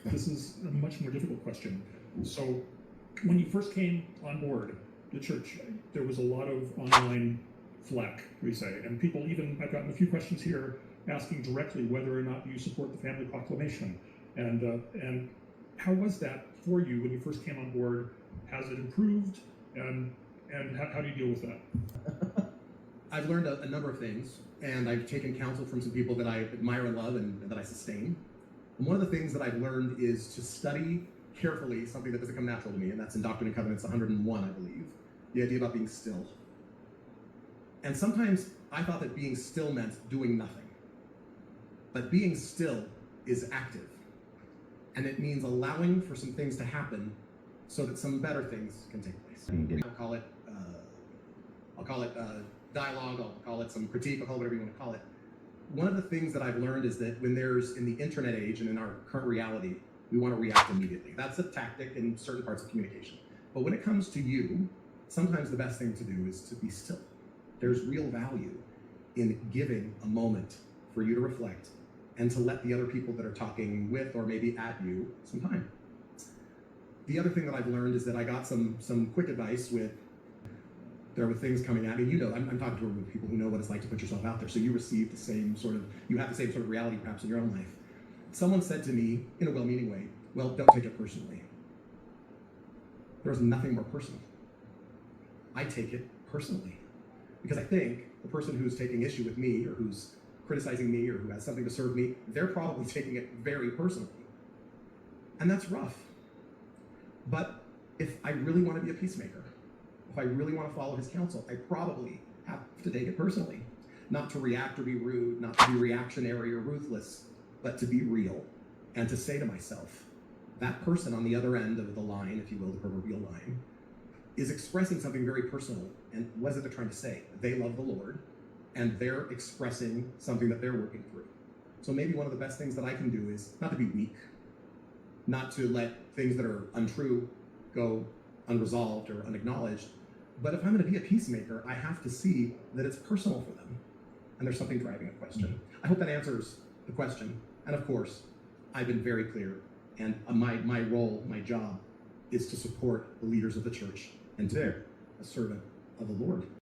This is a much more difficult question. So when you first came on board the church, there was a lot of online flack, we say, and people even, I've gotten a few questions here asking directly whether or not you support the Family Proclamation. And how was that for you when you first came on board? Has it improved? And how do you deal with that? I've learned a number of things, and I've taken counsel from some people that I admire and love and that I sustain. And one of the things that I've learned is to study carefully something that doesn't come natural to me, and that's in Doctrine and Covenants 101, I believe, the idea about being still. And sometimes I thought that being still meant doing nothing. But being still is active. And it means allowing for some things to happen so that some better things can take place. I'll call it dialogue, I'll call it some critique, I'll call it whatever you want to call it. One of the things that I've learned is that when there's, in the internet age and in our current reality, we want to react immediately. That's a tactic in certain parts of communication. But when it comes to you, sometimes the best thing to do is to be still. There's real value in giving a moment for you to reflect and to let the other people that are talking with or maybe at you some time. The other thing that I've learned is that I got some quick advice there were things coming at me. You know, I'm talking to a group of people who know what it's like to put yourself out there. So you receive you have the same sort of reality perhaps in your own life. Someone said to me in a well-meaning way, well, don't take it personally. There's nothing more personal. I take it personally because I think the person who's taking issue with me or who's criticizing me or who has something to serve me, they're probably taking it very personally. And that's rough. But if I really want to be a peacemaker, if I really want to follow his counsel, I probably have to take it personally. Not to react or be rude, not to be reactionary or ruthless, but to be real and to say to myself, that person on the other end of the line, if you will, the proverbial line, is expressing something very personal. And what is it they're trying to say? They love the Lord, and they're expressing something that they're working through. So maybe one of the best things that I can do is not to be weak, not to let things that are untrue go unresolved or unacknowledged, but if I'm going to be a peacemaker, I have to see that it's personal for them, and there's something driving a question. I hope that answers the question. And of course, I've been very clear, and my role, my job, is to support the leaders of the church and to be a servant of the Lord.